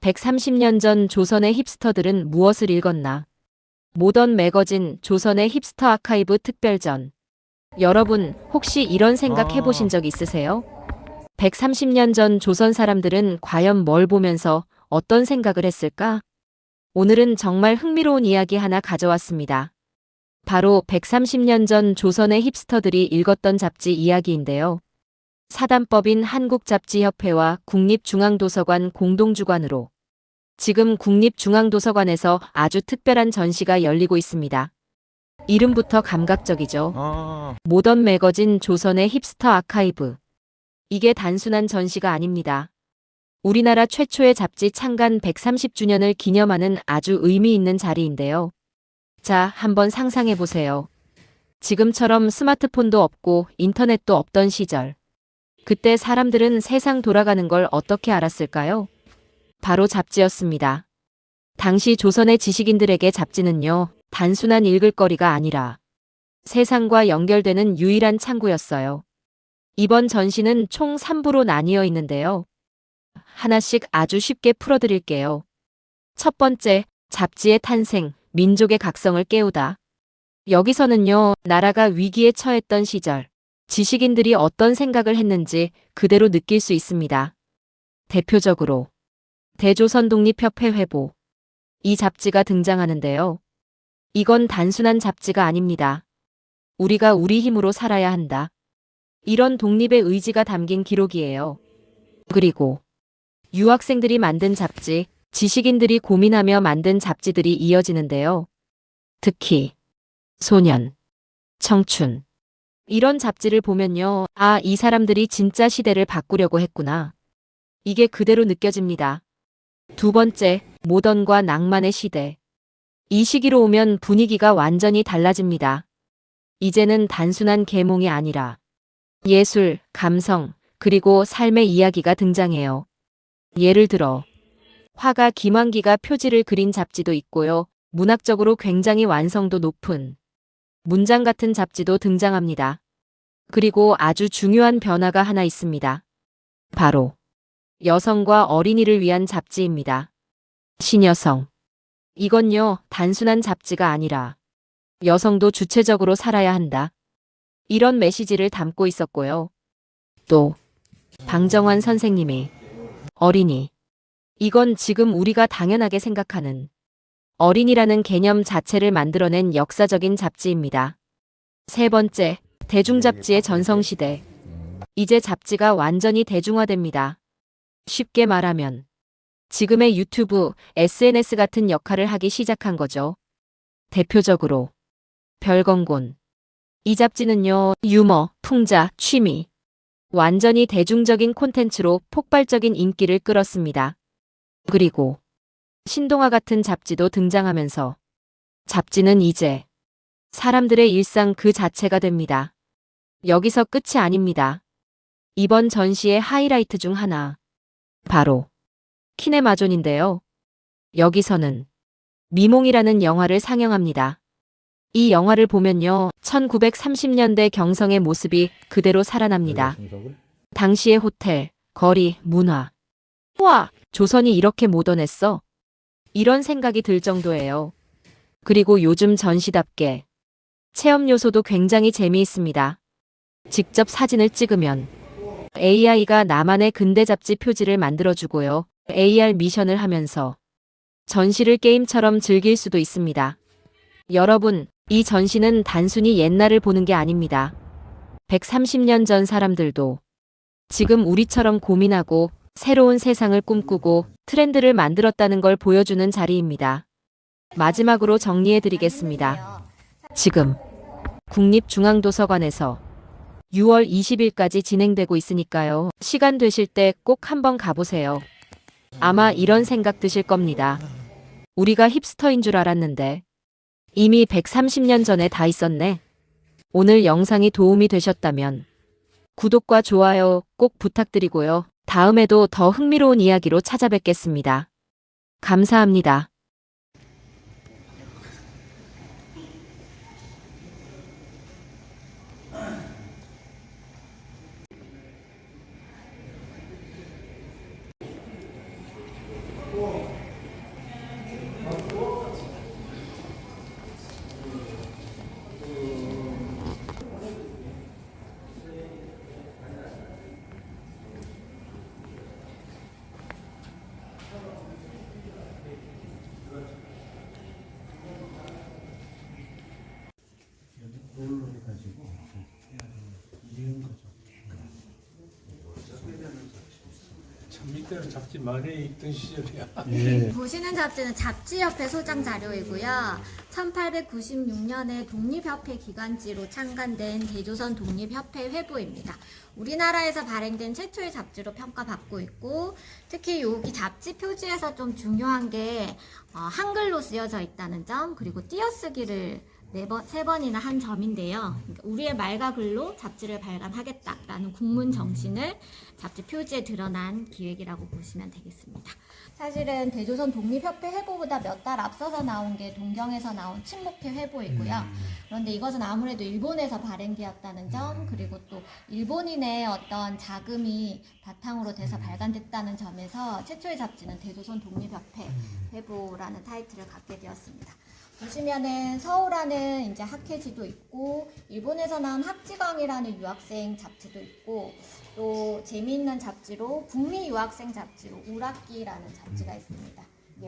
130년 전 조선의 힙스터들은 무엇을 읽었나? 모던 매거진 조선의 힙스터 아카이브 특별전. 여러분, 혹시 이런 생각 해보신 적 있으세요? 130년 전 조선 사람들은 과연 뭘 보면서 어떤 생각을 했을까? 오늘은 정말 흥미로운 이야기 하나 가져왔습니다. 바로 130년 전 조선의 힙스터들이 읽었던 잡지 이야기인데요. 사단법인 한국잡지협회와 국립중앙도서관 공동주관으로 지금 국립중앙도서관에서 아주 특별한 전시가 열리고 있습니다. 이름부터 감각적이죠. 모던 매거진 조선의 힙스터 아카이브. 이게 단순한 전시가 아닙니다. 우리나라 최초의 잡지 창간 130주년을 기념하는 아주 의미 있는 자리인데요. 자, 한번 상상해 보세요. 지금처럼 스마트폰도 없고 인터넷도 없던 시절. 그때 사람들은 세상 돌아가는 걸 어떻게 알았을까요? 바로 잡지였습니다. 당시 조선의 지식인들에게 잡지는요, 단순한 읽을 거리가 아니라 세상과 연결되는 유일한 창구였어요. 이번 전시는 총 3부로 나뉘어 있는데요. 하나씩 아주 쉽게 풀어드릴게요. 첫 번째, 잡지의 탄생, 민족의 각성을 깨우다. 여기서는요, 나라가 위기에 처했던 시절, 지식인들이 어떤 생각을 했는지 그대로 느낄 수 있습니다. 대표적으로 대조선 독립협회 회보. 이 잡지가 등장하는데요. 이건 단순한 잡지가 아닙니다. 우리가 우리 힘으로 살아야 한다. 이런 독립의 의지가 담긴 기록이에요. 그리고 유학생들이 만든 잡지, 지식인들이 고민하며 만든 잡지들이 이어지는데요. 특히 소년, 청춘. 이런 잡지를 보면요. 아, 이 사람들이 진짜 시대를 바꾸려고 했구나. 이게 그대로 느껴집니다. 두 번째, 모던과 낭만의 시대. 이 시기로 오면 분위기가 완전히 달라집니다. 이제는 단순한 계몽이 아니라 예술, 감성, 그리고 삶의 이야기가 등장해요. 예를 들어 화가 김환기가 표지를 그린 잡지도 있고요. 문학적으로 굉장히 완성도 높은 문장 같은 잡지도 등장합니다. 그리고 아주 중요한 변화가 하나 있습니다. 바로 여성과 어린이를 위한 잡지입니다. 신여성. 이건요, 단순한 잡지가 아니라 여성도 주체적으로 살아야 한다. 이런 메시지를 담고 있었고요. 또 방정환 선생님이 어린이. 이건 지금 우리가 당연하게 생각하는 어린이라는 개념 자체를 만들어낸 역사적인 잡지입니다. 세 번째, 대중잡지의 전성시대. 이제 잡지가 완전히 대중화됩니다. 쉽게 말하면 지금의 유튜브, SNS 같은 역할을 하기 시작한 거죠. 대표적으로 별건곤. 이 잡지는요, 유머, 풍자, 취미. 완전히 대중적인 콘텐츠로 폭발적인 인기를 끌었습니다. 그리고 신동아 같은 잡지도 등장하면서 잡지는 이제 사람들의 일상 그 자체가 됩니다. 여기서 끝이 아닙니다. 이번 전시의 하이라이트 중 하나. 바로 키네마존인데요. 여기서는 미몽이라는 영화를 상영합니다. 이 영화를 보면요. 1930년대 경성의 모습이 그대로 살아납니다. 당시의 호텔, 거리, 문화. 우와, 조선이 이렇게 모던했어? 이런 생각이 들 정도예요. 그리고 요즘 전시답게 체험 요소도 굉장히 재미있습니다. 직접 사진을 찍으면 AI가 나만의 근대 잡지 표지를 만들어주고요. AR 미션을 하면서 전시를 게임처럼 즐길 수도 있습니다. 여러분, 이 전시는 단순히 옛날을 보는 게 아닙니다. 130년 전 사람들도 지금 우리처럼 고민하고 새로운 세상을 꿈꾸고 트렌드를 만들었다는 걸 보여주는 자리입니다. 마지막으로 정리해드리겠습니다. 지금 국립중앙도서관에서 6월 20일까지 진행되고 있으니까요. 시간 되실 때 꼭 한번 가보세요. 아마 이런 생각 드실 겁니다. 우리가 힙스터인 줄 알았는데 이미 130년 전에 다 있었네. 오늘 영상이 도움이 되셨다면 구독과 좋아요 꼭 부탁드리고요. 다음에도 더 흥미로운 이야기로 찾아뵙겠습니다. 감사합니다. 그걸로 해가지고 이런 거죠. 참 이때는 잡지 많이 읽던 시절이야. 예. 보시는 잡지는 잡지협회 소장 자료이고요. 1896년에 독립협회 기관지로 창간된 대조선 독립협회 회보입니다. 우리나라에서 발행된 최초의 잡지로 평가받고 있고, 특히 여기 잡지 표지에서 좀 중요한 게 한글로 쓰여져 있다는 점, 그리고 띄어쓰기를 세 번이나 한 점인데요. 그러니까 우리의 말과 글로 잡지를 발간하겠다라는 국문 정신을 잡지 표지에 드러난 기획이라고 보시면 되겠습니다. 사실은 대조선 독립협회 회보보다 몇 달 앞서서 나온 게 동경에서 나온 친목회 회보이고요. 그런데 이것은 아무래도 일본에서 발행되었다는 점, 그리고 또 일본인의 어떤 자금이 바탕으로 돼서 발간됐다는 점에서 최초의 잡지는 대조선 독립협회 회보라는 타이틀을 갖게 되었습니다. 보시면은 서울하는 이제 학회지도 있고, 일본에서 나온 학지광이라는 유학생 잡지도 있고, 또 재미있는 잡지로 북미 유학생 잡지로 우락기라는 잡지가 있습니다.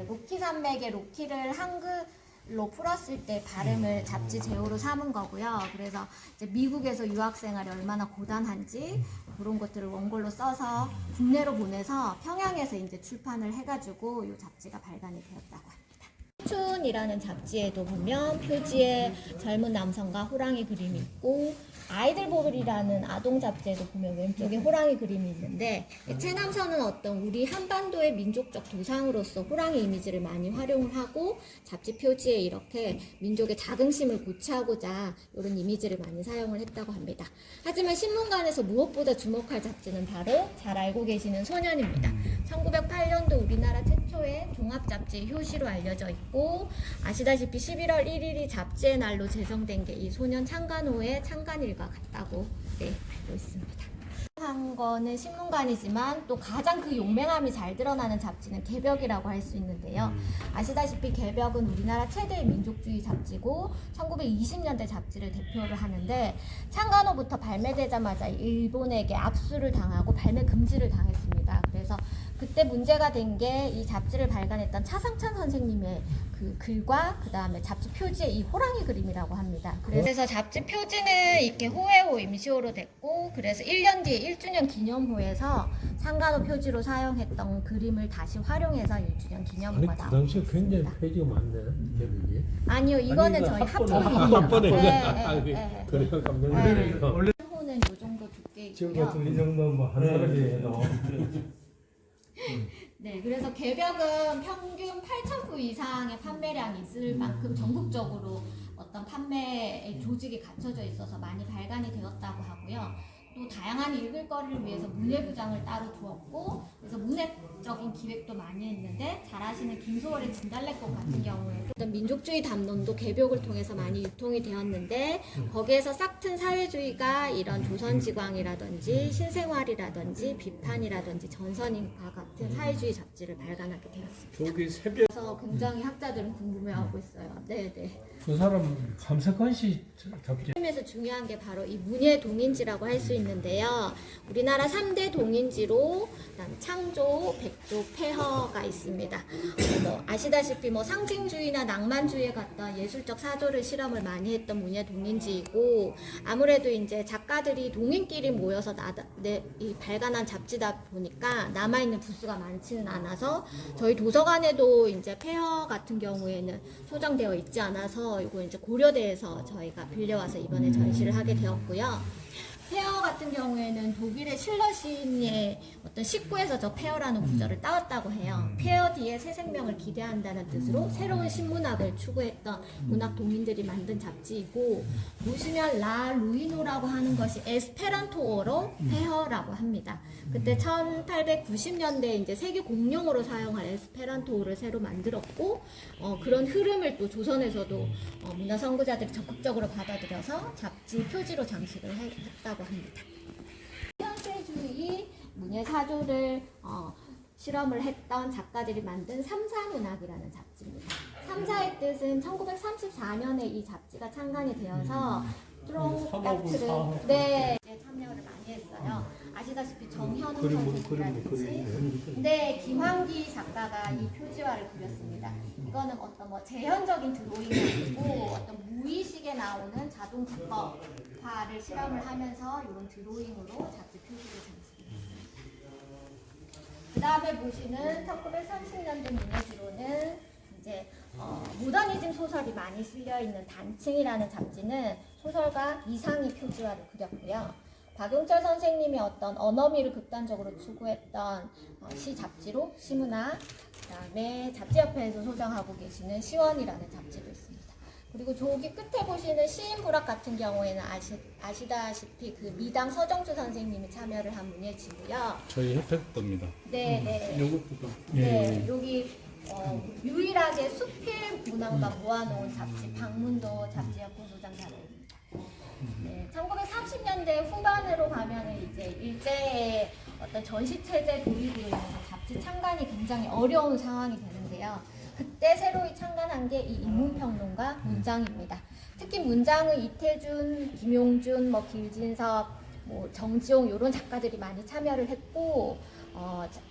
로키 산맥의 로키를 한글로 풀었을 때 발음을 잡지 제호로 삼은 거고요. 그래서 이제 미국에서 유학 생활이 얼마나 고단한지 그런 것들을 원고로 써서 국내로 보내서 평양에서 이제 출판을 해가지고 이 잡지가 발간이 되었다고 합니다. 춘이라는 잡지에도 보면 표지에 젊은 남성과 호랑이 그림이 있고, 아이들보글이라는 아동 잡지에도 보면 왼쪽에 호랑이 그림이 있는데, 최남선은 어떤 우리 한반도의 민족적 도상으로서 호랑이 이미지를 많이 활용을 하고 잡지 표지에 이렇게 민족의 자긍심을 고취하고자 이런 이미지를 많이 사용을 했다고 합니다. 하지만 신문관에서 무엇보다 주목할 잡지는 바로 잘 알고 계시는 소년입니다. 1908년도 우리나라 최초의 종합잡지 효시로 알려져 있고, 아시다시피 11월 1일이 잡지의 날로 제정된 게 이 소년 창간호의 창간일과 같다고 알고 있습니다. 한 거는 신문관이지만 또 가장 그 용맹함이 잘 드러나는 잡지는 개벽이라고 할 수 있는데요. 아시다시피 개벽은 우리나라 최대의 민족주의 잡지고 1920년대 잡지를 대표를 하는데, 창간호부터 발매되자마자 일본에게 압수를 당하고 발매 금지를 당했습니다. 그래서 그때 문제가 된 게 이 잡지를 발간했던 차상찬 선생님의 그 글과 그 다음에 잡지 표지에 이 호랑이 그림이라고 합니다. 그래서 잡지 표지는 이렇게 호해호 임시호로 됐고, 그래서 1년 뒤에 1주년 기념호에서 창간호 표지로 사용했던 그림을 다시 활용해서 1주년 기념호가 아니 그 나오고 당시에 굉장히 있습니다. 페이지가 많네. 개벽이. 아니요, 이거는 저희 합본이에요. 합본에 네. 그래요. 깜짝 네. 놀랐어. 호는 이 정도 두께 지금 있고요. 같은 이 정도는 뭐한 사람이 해도 네, 그래서 개벽은 평균 8,000부 이상의 판매량이 있을 만큼 전국적으로 어떤 판매의 조직이 갖춰져 있어서 많이 발간이 되었다고 하고요. 또 다양한 읽을거리를 위해서 문예부장을 따로 두었고, 그래서 문해적인 기획도 많이 했는데, 잘 아시는 김소월의 진달래꽃 같은 경우에도 어떤 민족주의 담론도 개벽을 통해서 많이 유통이 되었는데, 거기에서 싹튼 사회주의가 이런 조선지광이라든지 신생활이라든지 비판이라든지 전선인과 같은 사회주의 잡지를 발간하게 되었습니다. 저기 새벽 그래서 굉장히 학자들은 궁금해하고 있어요. 네네. 그 사람 감색관 씨 잡지. 에서 중요한 게 바로 이 문예 동인지라고 할 수 있는데요. 우리나라 3대 동인지로 그다음에 창조, 백조, 폐허가 있습니다. 아시다시피 상징주의나 낭만주의에 같은 예술적 사조를 실험을 많이 했던 문예 동인지이고, 아무래도 이제 작가들이 동인끼리 모여서 이 발간한 잡지다 보니까 남아있는 부수가 많지는 않아서, 저희 도서관에도 이제 폐허 같은 경우에는 소장되어 있지 않아서 이거 이제 고려대에서 저희가 빌려와서 이번에 전시를 하게 되었고요. 폐허 같은 경우에는 독일의 실러 시인의 어떤 식구에서 저 폐허라는 구절을 따왔다고 해요. 폐허 뒤에 새 생명을 기대한다는 뜻으로 새로운 신문학을 추구했던 문학 동인들이 만든 잡지이고, 보시면 라 루이노라고 하는 것이 에스페란토어로 폐허라고 합니다. 그때 1890년대에 이제 세계 공용어로 사용할 에스페란토어를 새로 만들었고, 그런 흐름을 또 조선에서도 문화 선구자들이 적극적으로 받아들여서 잡지 표지로 장식을 했다고 합니다. 현대주의 문예사조를 실험을 했던 작가들이 만든 삼사문학이라는 잡지입니다. 삼사의 뜻은 1934년에 이 잡지가 창간이 되어서 스트롱 삼하고 닥트를 사하고. 네 이제 참여를 많이 했어요. 아시다시피 정현우 선생님이라든지 네 김환기 작가가 이 표지화를 그렸습니다. 이거는 어떤 뭐 재현적인 드로잉이 아니고 어떤 무의식에 나오는 자동 기법화를 실험을 하면서 이런 드로잉으로 잡지 표지를 장식했습니다. 그 다음에 보시는 1930년대 문예지로는 이제 모더니즘 소설이 많이 실려 있는 단층이라는 잡지는 소설가 이상희 표지화를 그렸고요. 박용철 선생님이 어떤 언어미를 극단적으로 추구했던 시 잡지로 시문화, 그다음에 잡지협회에서 소장하고 계시는 시원이라는 잡지도 있습니다. 그리고 저기 끝에 보시는 시인부락 같은 경우에는 아시다시피 그 미당 서정주 선생님이 참여를 한 문예지고요. 저희 협회 겁니다. 네. 요것도 네, 여기 유일하게 수필 문항과 모아놓은 잡지 방문도 잡지협회 소장 자료입니다. 네, 1930년대 후반으로 가면은 이제 일제의 어떤 전시 체제 도입으로 인해서 잡지 창간이 굉장히 어려운 상황이 되는데요. 그때 새로이 창간한 게 이 인문평론가 문장입니다. 특히 문장은 이태준, 김용준, 뭐 길진섭, 뭐 정지용 이런 작가들이 많이 참여를 했고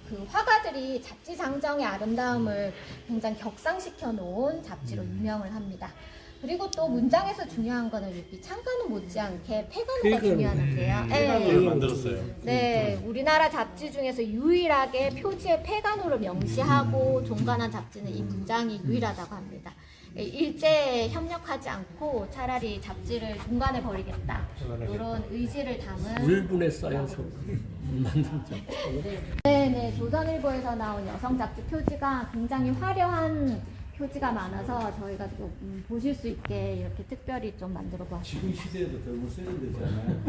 그 화가들이 잡지 장정의 아름다움을 굉장히 격상시켜 놓은 잡지로 유명을 합니다. 그리고 또 문장에서 중요한 거는 여기 창간호 못지않게 폐간호가 중요한데요. 폐간호를 만들었어요. 네, 우리나라 잡지 중에서 유일하게 표지에 폐간호를 명시하고 종간한 잡지는 이 문장이 유일하다고 합니다. 일제에 협력하지 않고 차라리 잡지를 종간해 버리겠다 이런 의지를 담은 울분에 쌓여서 만든 작. 네네 조선일보에서 나온 여성 잡지 표지가 굉장히 화려한 표지가 많아서 저희가 좀 보실 수 있게 이렇게 특별히 좀 만들어 보았습니다. 지금 시대에도 별로 세련되지 않아요.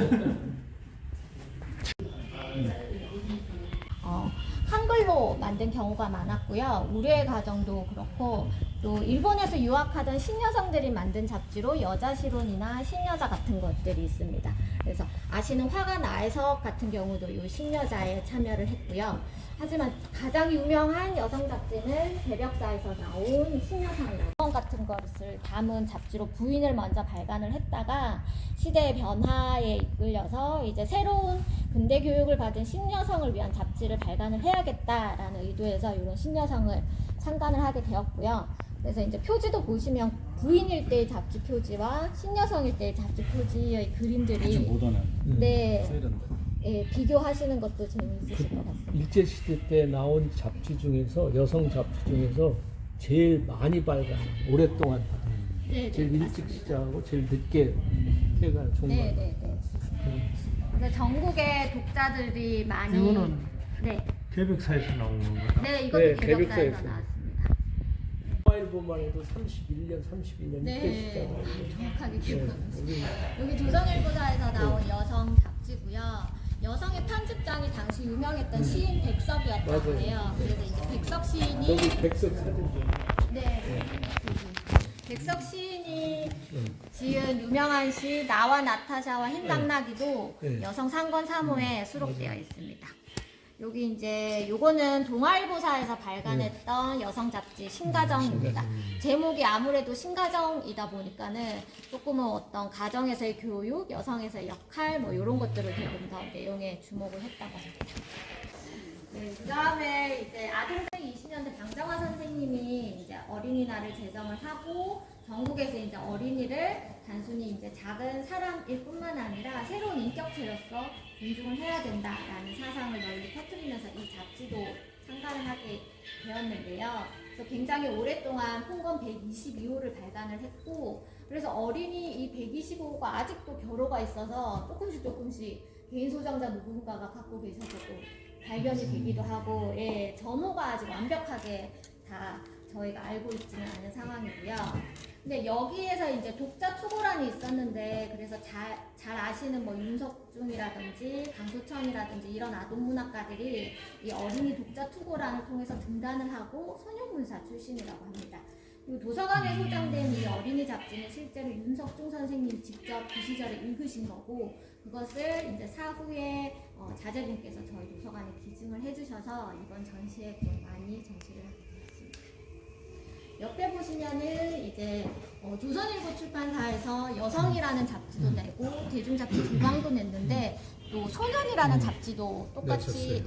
한글로 만든 경우가 많았고요. 우리의 가정도 그렇고 또 일본에서 유학하던 신여성들이 만든 잡지로 여자시론이나 신여자 같은 것들이 있습니다. 그래서 아시는 화가 나혜석 같은 경우도 이 신여자에 참여를 했고요. 하지만 가장 유명한 여성 잡지는 개벽사에서 나온 신여성이라고 같은 것을 담은 잡지로 부인을 먼저 발간을 했다가 시대의 변화에 이끌려서 이제 새로운 근대 교육을 받은 신여성을 위한 잡지를 발간을 해야겠다라는 의도에서 이런 신여성을 창간을 하게 되었고요. 그래서 이제 표지도 보시면 부인일 때의 잡지 표지와 신여성일 때의 잡지 표지의 아주 그림들이 모던한 네, 세련된. 비교하시는 것도 재미있으실 것 같습니다. 일제 시대 때 나온 잡지 중에서 여성 잡지 중에서 제일 많이 발간, 오랫동안 네, 제일 네, 일찍 시작하고 제일 늦게 폐가 종간. 네. 그래서 전국의 독자들이 많이 이거는 네, 개백사에서 나온 건가요? 네 이것도 네, 개벽사에서 개벽사에서. 나왔습니다. 모바일보만 해도 31년, 32년 이때 네, 시작하고. 정확하게 기억하고 있습니다. 여기 여기 조선일보사에서 나온 여성 잡지고요. 여성의 편집장이 당시 유명했던 시인 백석이었던 맞아요. 거예요. 그래서 이제 백석 시인이 여기 백석 사진 좀. 네, 백석 시인이 지은 유명한 시 나와 나타샤와 흰 당나귀도 네. 여성 상권 3호에 수록되어 있습니다. 여기 이제 요거는 동아일보사에서 발간했던 여성 잡지 신가정입니다. 제목이 아무래도 신가정이다 보니까는 조금은 어떤 가정에서의 교육, 여성에서의 역할 뭐 이런 것들을 조금 더 내용에 주목을 했다고 합니다. 네, 그 다음에 이제 아동생 20년대 방정화 선생님이 이제 어린이날을 제정을 하고 전국에서 이제 어린이를 단순히 이제 작은 사람일 뿐만 아니라 새로운 인격체로서 존중을 해야 된다라는 사상을 널리 퍼뜨리면서 이 잡지도 창간을 하게 되었는데요. 그래서 굉장히 오랫동안 통건 122호를 발간을 했고, 그래서 어린이 이 125호가 아직도 결호가 있어서 조금씩 개인 소장자 누군가가 갖고 계셔서 또 발견이 되기도 하고, 예, 전호가 아직 완벽하게 다 저희가 알고 있지는 않은 상황이고요. 근데 여기에서 이제 독자 투고란이 있었는데, 그래서 잘 아시는 뭐 윤석중이라든지 강소천이라든지 이런 아동문학가들이 이 어린이 독자 투고란을 통해서 등단을 하고 소녀문사 출신이라고 합니다. 그리고 도서관에 소장된 이 어린이 잡지는 실제로 윤석중 선생님이 직접 그 시절에 읽으신 거고, 그것을 이제 사후에 자제분께서 저희 도서관에 기증을 해주셔서 이번 전시에 좀 많이 전시를 하게 되었습니다. 옆에 보시면 보시면은 이제 조선일보 출판사에서 여성이라는 잡지도 내고 대중잡지 두 광도 냈는데 또 소년이라는 잡지도 똑같이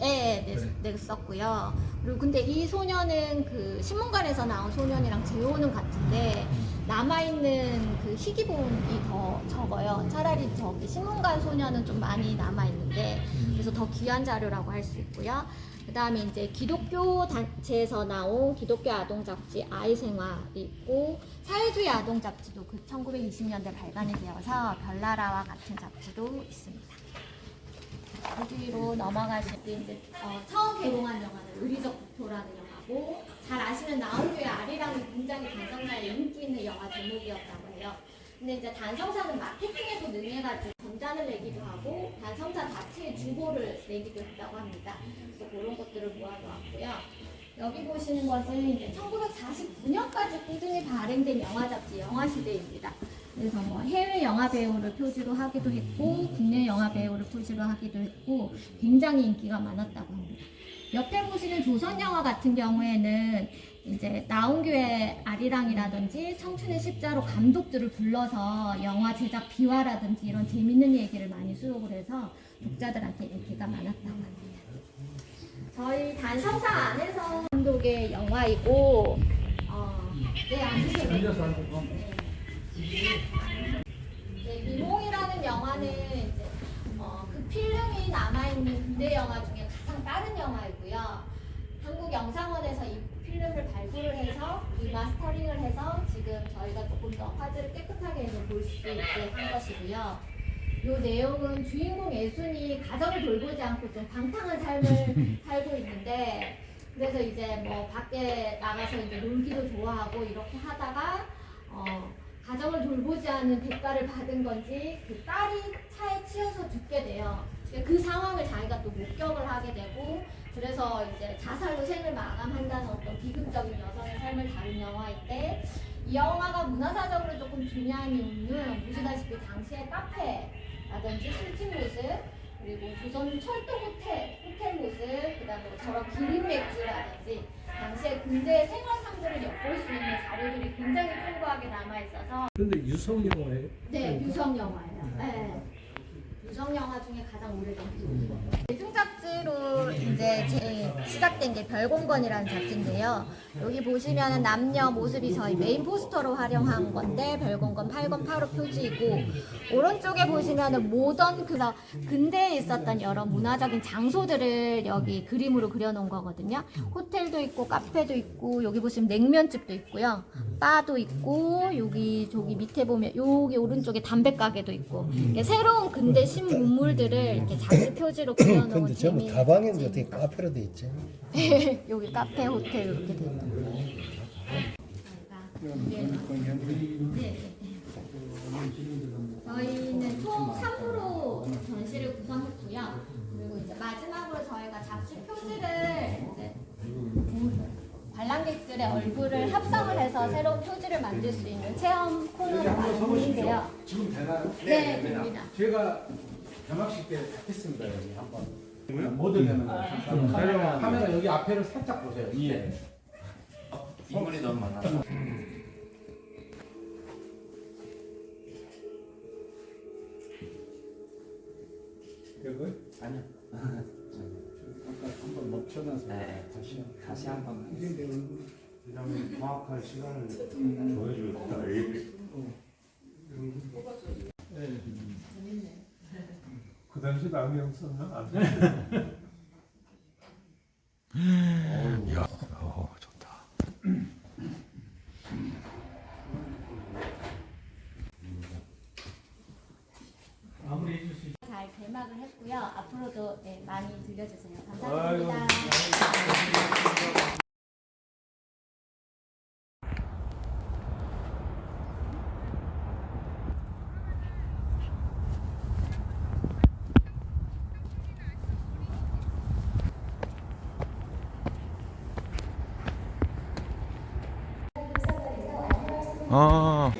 냈었고요. 그리고 근데 이 소년은 그 신문관에서 나온 소년이랑 재호는 같은데 남아있는 그 희귀본이 더 적어요. 차라리 저기 신문관 소년은 좀 많이 남아있는데 그래서 더 귀한 자료라고 할 수 있고요. 그 다음에 이제 기독교 단체에서 나온 기독교 아동 잡지 아이생활이 있고 사회주의 아동 잡지도 그 1920년대 발간이 되어서 별나라와 같은 잡지도 있습니다. 그 뒤로 넘어가실 때 이제 처음 개봉한 영화는 의리적 국토라는 영화고 잘 아시는 나온교의 아리랑이 굉장히 단성사에 인기 있는 영화 제목이었다고 해요. 근데 이제 단성사는 마케팅에도 능해가지고 전단을 내기도 하고 단성사 자체의 주보를 내기도 했다고 합니다. 그래서 그런 것들을 모아놓았고요. 여기 보시는 것은 이제 1949년까지 꾸준히 발행된 영화 잡지 영화시대입니다. 그래서 뭐 해외 영화 배우를 표지로 하기도 했고 국내 영화 배우를 표지로 하기도 했고 굉장히 인기가 많았다고 합니다. 옆에 보시는 조선 영화 같은 경우에는 이제 나온교의 아리랑이라든지 청춘의 십자로 감독들을 불러서 영화 제작 비화라든지 이런 재밌는 얘기를 많이 수록을 해서 독자들한테 인기가 많았다고 합니다. 저희 단성사 안에서 감독의 영화이고 앉으세요. 미몽이라는 영화는 이제 그 필름이 남아있는 근대 영화 중에 가장 빠른 영화이고요. 한국영상원에서 이 필름을 발굴을 해서 리마스터링을 해서 지금 저희가 조금 더 화질을 깨끗하게 해서 볼 수 있게 한 것이고요. 이 내용은 주인공 예순이 가정을 돌보지 않고 좀 방탕한 삶을 살고 있는데 그래서 이제 뭐 밖에 나가서 이제 놀기도 좋아하고 이렇게 하다가 가정을 돌보지 않는 대가를 받은 건지 그 딸이 차에 치여서 죽게 돼요. 그 상황을 자기가 또 목격을 하게 되고 그래서 이제 자살로 생을 마감한다는 어떤 비극적인 여성의 삶을 다룬 영화인데 이 영화가 문화사적으로 조금 중요한 이유는 보시다시피 당시의 카페라든지 술집 모습 그리고 조선 철도 호텔 모습 그다음에 저런 기린 맥주라든지 당시의 군대 생활상들을 엿볼 수 있는 자료들이 굉장히 풍부하게 남아있어서 근데 유성 영화예요? 네, 유성 영화예요. 네. 유성 영화 중에 가장 오래된 기록이에요. 대중잡지로 이제 시작된 게 별공건이라는 잡지인데요. 여기 보시면은 남녀 모습이 저희 메인 포스터로 활용한 건데 별공건 8권 8호 표지이고 오른쪽에 보시면은 모던 그래서 근대에 있었던 여러 문화적인 장소들을 여기 그림으로 그려놓은 거거든요. 호텔도 있고 카페도 있고 여기 보시면 냉면집도 있고요. 바도 있고 여기 저기 밑에 보면 여기 오른쪽에 담배 가게도 있고 이렇게 새로운 근대 신문물들을 이렇게 잡지 표지로 그려놓은 근데 전부 재미있는 다방인데 잡지. 어떻게 카페로 돼 있지? 여기 카페 호텔 이렇게 돼 있는 저희는 총 3부로 전시를 구성했고요. 그리고 이제 마지막으로 저희가 잡지 표지를 이제 관람객들의 얼굴을 합성을 해서 새로운 표지를 만들 수 있는 체험 코너를 마련했는데요. 지금 되나요? 네, 됩니다. 제가 개막식 때 했습니다. 여기 한번 뭐 되냐면 카메라 여기 앞에를 살짝 보세요. 예. 인물이 너무 많아. 그거? 아니요. 아까 한번 멈춰놔서 다시 한번. 왜냐면 정확한 시간을 보여주겠다. 그 당시 남영 썼나? 안 돼. 잘 개막을 했고요. 앞으로도 네, 많이 들려주세요. 감사합니다. 아